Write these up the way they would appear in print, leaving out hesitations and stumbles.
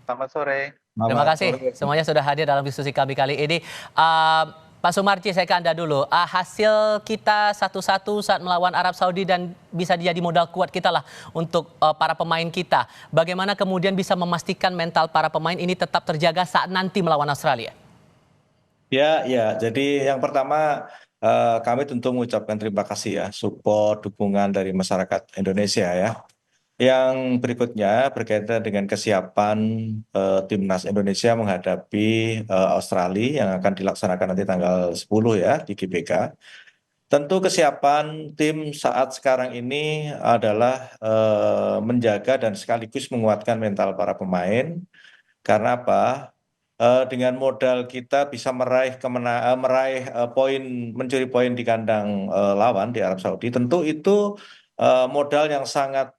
Selamat sore. Terima Selamat kasih sore. semuanya sudah hadir dalam diskusi kami kali ini. Pak Sumarji, saya ke Anda dulu. Hasil kita 1-1 saat melawan Arab Saudi dan bisa jadi modal kuat kita lah untuk para pemain kita. Bagaimana kemudian bisa memastikan mental para pemain ini tetap terjaga saat nanti melawan Australia? Ya, ya. Jadi yang pertama kami tentu mengucapkan terima kasih ya, support, dukungan dari masyarakat Indonesia ya. Yang berikutnya berkaitan dengan kesiapan timnas Indonesia menghadapi Australia yang akan dilaksanakan nanti tanggal 10 ya di GBK. Tentu kesiapan tim saat sekarang ini adalah menjaga dan sekaligus menguatkan mental para pemain. Karena apa? Dengan modal kita bisa meraih poin, mencuri poin di kandang lawan di Arab Saudi. Tentu itu modal yang sangat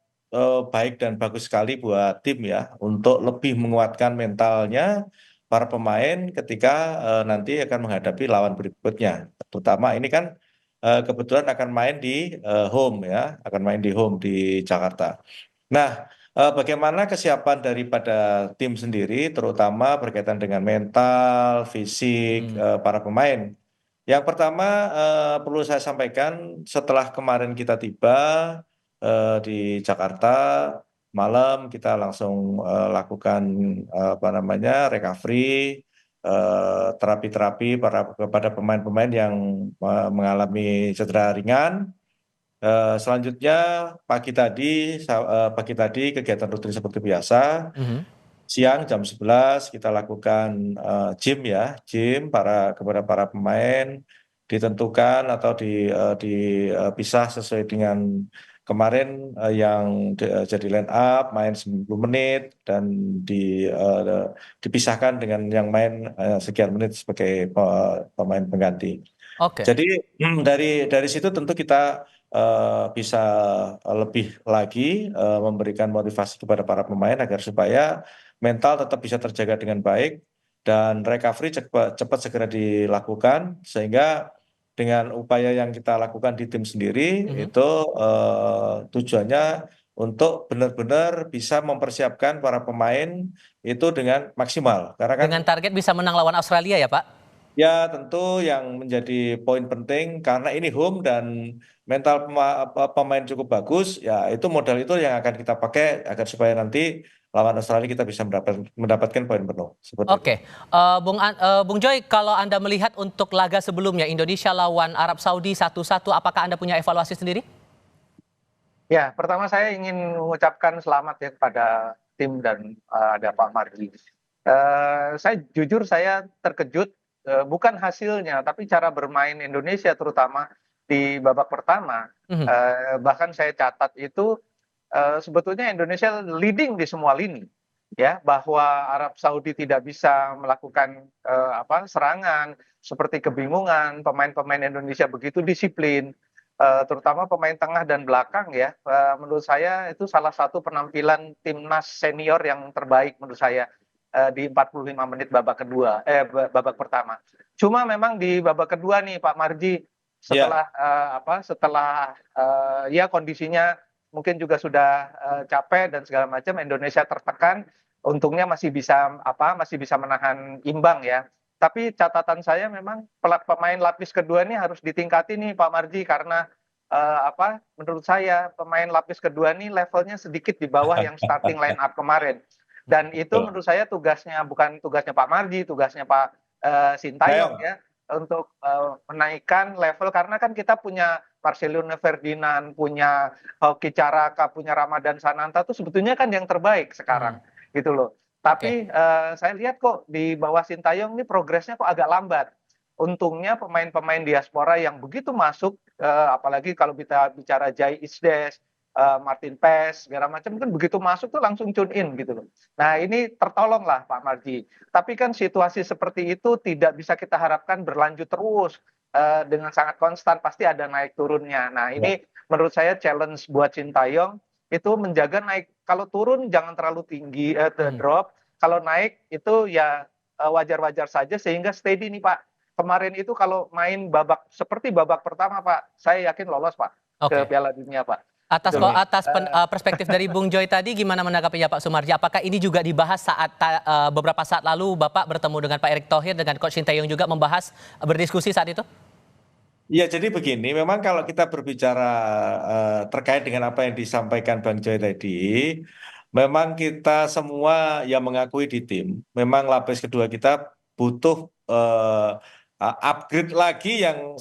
baik dan bagus sekali buat tim ya untuk lebih menguatkan mentalnya para pemain ketika nanti akan menghadapi lawan berikutnya. Terutama ini kan kebetulan akan main di home ya, akan main di home di Jakarta. Nah, bagaimana kesiapan daripada tim sendiri, terutama berkaitan dengan mental, fisik para pemain? Yang pertama perlu saya sampaikan, setelah kemarin kita tiba di Jakarta malam, kita langsung lakukan apa namanya recovery, terapi-terapi kepada pemain-pemain yang mengalami cedera ringan. Selanjutnya pagi tadi kegiatan rutin seperti biasa. Mhm. Siang jam 11 kita lakukan gym ya, gym kepada para pemain ditentukan atau dipisah sesuai dengan kemarin yang jadi line up main 90 menit dan dipisahkan dengan yang main sekian menit sebagai pemain pengganti. Oke. Jadi dari situ tentu kita bisa lebih lagi memberikan motivasi kepada para pemain agar supaya mental tetap bisa terjaga dengan baik dan recovery cepat segera dilakukan sehingga dengan upaya yang kita lakukan di tim sendiri Mhm. itu tujuannya untuk benar-benar bisa mempersiapkan para pemain itu dengan maksimal karena kan. Dengan target bisa menang lawan Australia ya, Pak? Ya, tentu yang menjadi poin penting karena ini home dan mental pemain cukup bagus, ya itu modal itu yang akan kita pakai agar supaya nanti lawan Australia kita bisa mendapatkan poin penuh. Seperti itu. Oke, Bung Joy, kalau Anda melihat untuk laga sebelumnya Indonesia lawan Arab Saudi 1-1, apakah Anda punya evaluasi sendiri? Ya, pertama saya ingin mengucapkan selamat ya kepada tim dan ada Pak Marji. Saya jujur saya terkejut bukan hasilnya tapi cara bermain Indonesia terutama di babak pertama. Mhm. Bahkan saya catat itu sebetulnya Indonesia leading di semua lini ya, bahwa Arab Saudi tidak bisa melakukan serangan, seperti kebingungan pemain-pemain Indonesia begitu disiplin, terutama pemain tengah dan belakang ya. Menurut saya itu salah satu penampilan timnas senior yang terbaik menurut saya di 45 menit babak pertama. Cuma memang di babak kedua nih Pak Marji, Ya, setelah ya kondisinya mungkin juga sudah capek dan segala macam, Indonesia tertekan, untungnya masih bisa menahan imbang ya. Tapi catatan saya memang pemain lapis kedua ini harus ditingkati nih Pak Marji, karena menurut saya pemain lapis kedua ini levelnya sedikit di bawah yang starting line up kemarin. Dan itu betul. menurut saya bukan tugasnya Pak Marji, tugasnya Pak Sintayong Tayong. ya, untuk menaikkan level, karena kan kita punya Marcelino Ferdinand, punya Hoki Caraka, punya Ramadan Sananta tuh sebetulnya kan yang terbaik sekarang Hmm. gitu loh. Oke. Tapi saya lihat kok di bawah Sintayong ini progresnya kok agak lambat. Untungnya pemain-pemain diaspora yang begitu masuk, apalagi kalau kita bicara Jai Isdes, Martin Pes, segala macam kan begitu masuk tuh langsung tune in gitu loh. Nah ini tertolong lah Pak Marji. Tapi kan situasi seperti itu tidak bisa kita harapkan berlanjut terus dengan sangat konstan, pasti ada naik turunnya. Nah Ya, ini menurut saya challenge buat Sintayong itu menjaga naik. Kalau turun jangan terlalu tinggi, Hmm. drop. Kalau naik itu ya wajar-wajar saja sehingga steady nih Pak. Kemarin itu kalau main seperti babak pertama Pak, saya yakin lolos Pak ke Oke. Piala Dunia Pak. Atas gitu loh. perspektif dari Bung Joy tadi gimana menanggapinya Pak Sumarji? Apakah ini juga dibahas saat beberapa saat lalu Bapak bertemu dengan Pak Erick Thohir dengan Coach Sinteyong juga membahas berdiskusi saat itu? Ya, jadi begini, memang kalau kita berbicara terkait dengan apa yang disampaikan Bang Joy tadi, memang kita semua yang mengakui di tim, memang lapis kedua kita butuh upgrade lagi yang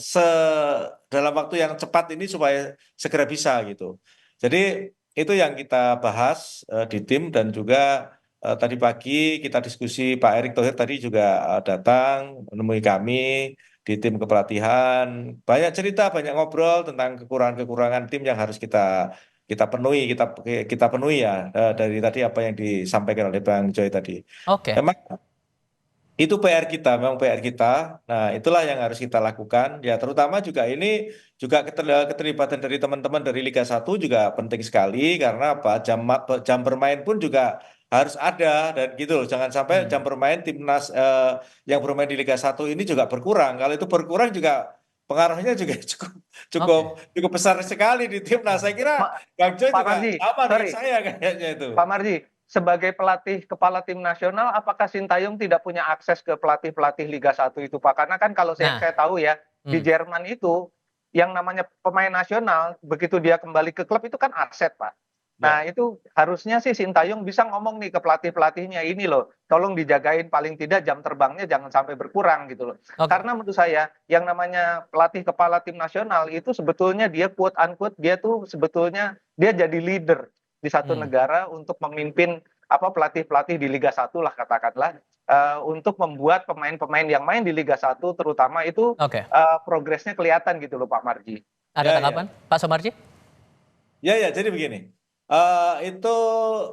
dalam waktu yang cepat ini supaya segera bisa gitu. Jadi itu yang kita bahas di tim dan juga tadi pagi kita diskusi Pak Erick Thohir tadi juga datang menemui kami di tim kepelatihan, banyak cerita, banyak ngobrol tentang kekurangan-kekurangan tim yang harus kita kita penuhi, kita penuhi ya dari tadi apa yang disampaikan oleh Bang Joy tadi. Oke, Memang itu PR kita, memang PR kita. Nah, itulah yang harus kita lakukan. Ya, terutama juga ini juga keterlibatan dari teman-teman dari Liga 1 juga penting sekali karena apa? Jam bermain pun juga harus ada dan gitu loh. Jangan sampai jam bermain timnas yang bermain di Liga 1 ini juga berkurang. Kalau itu berkurang juga pengaruhnya juga cukup cukup oke. cukup besar sekali di timnas. Saya kira Bang Joy Pak juga Marji, sama dengan sorry, saya kayaknya itu. Pak Marji, sebagai pelatih kepala tim nasional, apakah Sintayong tidak punya akses ke pelatih-pelatih Liga 1 itu, Pak? Karena kan kalau yang Nah, saya tahu ya, di hmm, Jerman itu, yang namanya pemain nasional, begitu dia kembali ke klub itu kan aset, Pak. Nah, Ya, itu harusnya sih Sintayong bisa ngomong nih ke pelatih-pelatihnya, ini loh, tolong dijagain paling tidak jam terbangnya jangan sampai berkurang gitu loh. oke. Karena menurut saya, yang namanya pelatih kepala tim nasional itu sebetulnya dia quote unquote, dia tuh sebetulnya dia jadi leader di satu Hmm, negara untuk memimpin apa pelatih-pelatih di Liga 1 lah katakanlah untuk membuat pemain-pemain yang main di Liga 1 terutama itu oke. progresnya kelihatan gitu loh Pak Marji. Ada ya, tanggapan, ya. Pak Sumarji? Ya, ya, jadi begini. Itu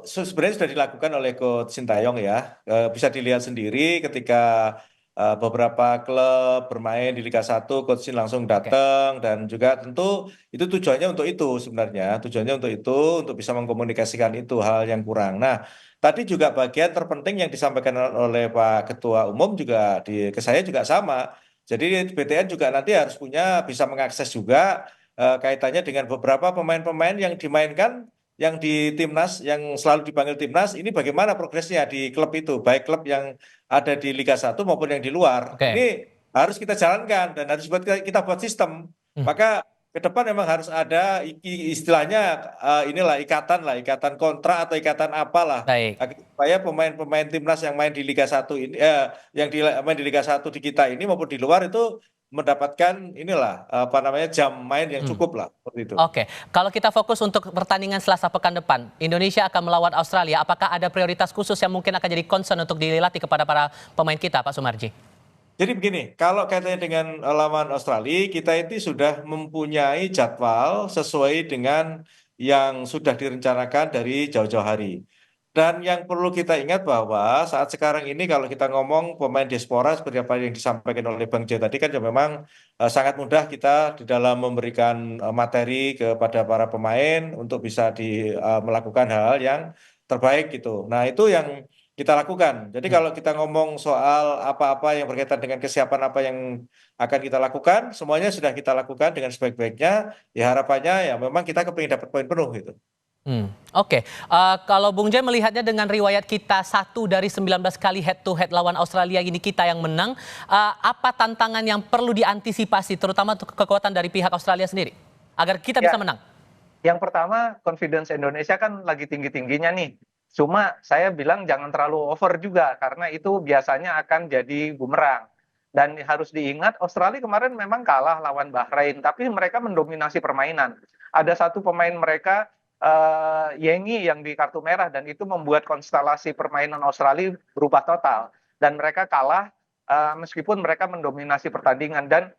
sebenarnya sudah dilakukan oleh Coach Sintayong ya. Bisa dilihat sendiri ketika beberapa klub bermain di Liga 1, Coach Sin langsung Oke. datang dan juga tentu itu tujuannya untuk itu sebenarnya. Tujuannya untuk itu, untuk bisa mengkomunikasikan itu hal yang kurang. Nah, tadi juga bagian terpenting yang disampaikan oleh Pak Ketua Umum juga ke saya juga sama. Jadi BTN juga nanti harus bisa mengakses juga kaitannya dengan beberapa pemain-pemain yang dimainkan yang di timnas yang selalu dipanggil timnas ini bagaimana progresnya di klub itu baik klub yang ada di Liga 1 maupun yang di luar Oke. ini harus kita jalankan dan harus kita buat sistem Hmm, maka ke depan memang harus ada istilahnya inilah ikatan kontrak atau ikatan apalah baik. supaya pemain-pemain timnas yang main di Liga 1 ini yang main di Liga 1 di kita ini maupun di luar itu mendapatkan inilah apa namanya jam main yang Hmm. cukup lah seperti itu. Oke, kalau kita fokus untuk pertandingan Selasa pekan depan, Indonesia akan melawan Australia. Apakah ada prioritas khusus yang mungkin akan jadi concern untuk dilatih kepada para pemain kita, Pak Sumarji? Jadi begini, kalau kaitannya dengan lawan Australia, kita itu sudah mempunyai jadwal sesuai dengan yang sudah direncanakan dari jauh-jauh hari. Dan yang perlu kita ingat bahwa saat sekarang ini kalau kita ngomong pemain diaspora seperti apa yang disampaikan oleh Bang Joy tadi kan ya memang sangat mudah kita di dalam memberikan materi kepada para pemain untuk bisa melakukan hal-hal yang terbaik gitu. Nah, itu yang kita lakukan. Jadi Hmm. kalau kita ngomong soal apa-apa yang berkaitan dengan kesiapan apa yang akan kita lakukan, semuanya sudah kita lakukan dengan sebaik-baiknya. Ya harapannya ya memang kita kepingin dapat poin penuh gitu. Oke. Kalau Bung Joy melihatnya dengan riwayat kita 1 dari 19 kali head to head lawan Australia ini kita yang menang, apa tantangan yang perlu diantisipasi terutama untuk kekuatan dari pihak Australia sendiri agar kita bisa Ya, menang? yang pertama confidence Indonesia kan lagi tinggi-tingginya nih. Cuma saya bilang jangan terlalu over juga karena itu biasanya akan jadi bumerang. Dan harus diingat Australia kemarin memang kalah lawan Bahrain, tapi mereka mendominasi permainan. Ada satu pemain mereka Yengi yang di kartu merah dan itu membuat konstelasi permainan Australia berubah total. Dan mereka kalah meskipun mereka mendominasi pertandingan dan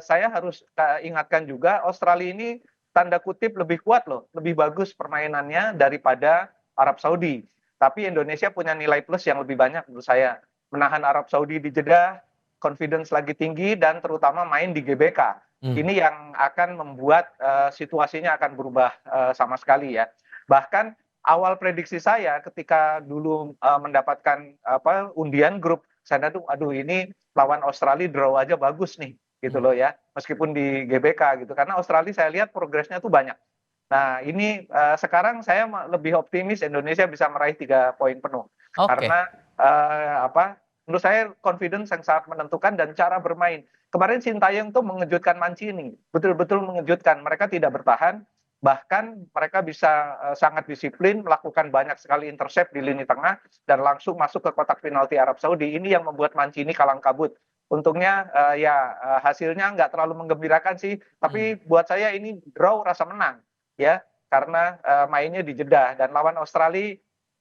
saya harus ingatkan juga Australia ini tanda kutip lebih kuat loh, lebih bagus permainannya daripada Arab Saudi. Tapi Indonesia punya nilai plus yang lebih banyak menurut saya. Menahan Arab Saudi di Jeddah, confidence lagi tinggi dan terutama main di GBK. Hmm. Ini yang akan membuat situasinya akan berubah sama sekali ya. Bahkan awal prediksi saya ketika dulu mendapatkan undian grup, saya tuh aduh ini lawan Australia draw aja bagus nih gitu Hmm. loh ya meskipun di GBK gitu karena Australia saya lihat progresnya tuh banyak Nah, ini sekarang saya lebih optimis Indonesia bisa meraih 3 poin penuh. Oke. Karena menurut saya confidence yang sangat menentukan dan cara bermain. Kemarin Sintayong tuh mengejutkan Mancini, betul-betul mengejutkan. Mereka tidak bertahan, bahkan mereka bisa sangat disiplin, melakukan banyak sekali intercept di lini tengah dan langsung masuk ke kotak penalti Arab Saudi. Ini yang membuat Mancini kalang kabut. Untungnya hasilnya nggak terlalu menggembirakan sih, tapi buat saya ini draw rasa menang ya, karena mainnya di Jeddah dan lawan Australia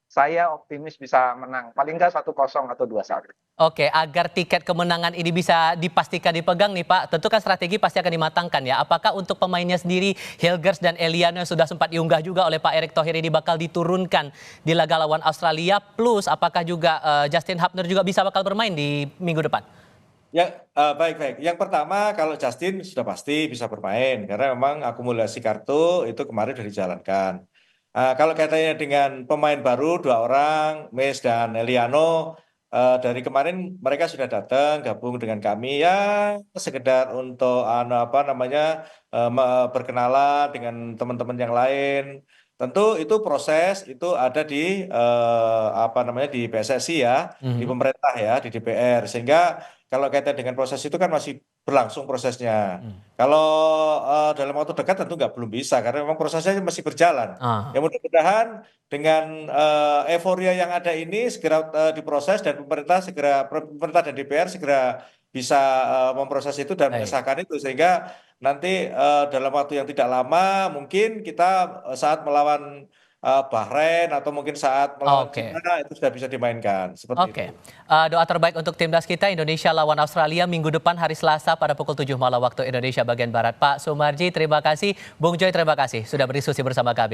saya optimis bisa menang, paling nggak 1-0 atau 2-1. Oke, agar tiket kemenangan ini bisa dipastikan dipegang nih Pak, tentu kan strategi pasti akan dimatangkan ya. Apakah untuk pemainnya sendiri, Hilgers dan Eliano yang sudah sempat diunggah juga oleh Pak Erick Thohir ini bakal diturunkan di laga lawan Australia, plus apakah juga Justin Hubner juga bakal bermain di minggu depan? Ya, baik-baik. Yang pertama, kalau Justin sudah pasti bisa bermain karena memang akumulasi kartu itu kemarin sudah dijalankan. Kalau kaitannya dengan pemain baru 2 orang, Mes dan Eliano, dari kemarin mereka sudah datang gabung dengan kami ya sekedar untuk berkenalan dengan teman-teman yang lain. Tentu itu proses itu ada di di PSSI ya, di pemerintah ya, di DPR. Sehingga kalau kaitan dengan proses itu kan masih berlangsung prosesnya. Kalau dalam waktu dekat tentu belum bisa karena memang prosesnya masih berjalan. Ah. Ya mudah-mudahan dengan euforia yang ada ini segera diproses dan pemerintah dan DPR segera bisa memproses itu dan Baik. mengesahkan itu sehingga nanti dalam waktu yang tidak lama mungkin kita saat melawan Bahrain atau mungkin saat melawan Oke. Cina itu sudah bisa dimainkan seperti itu. Oke, doa terbaik untuk timnas kita Indonesia lawan Australia minggu depan hari Selasa pada pukul 7 malam waktu Indonesia bagian Barat. Pak Sumarji terima kasih, Bung Joy terima kasih sudah berdiskusi bersama kami.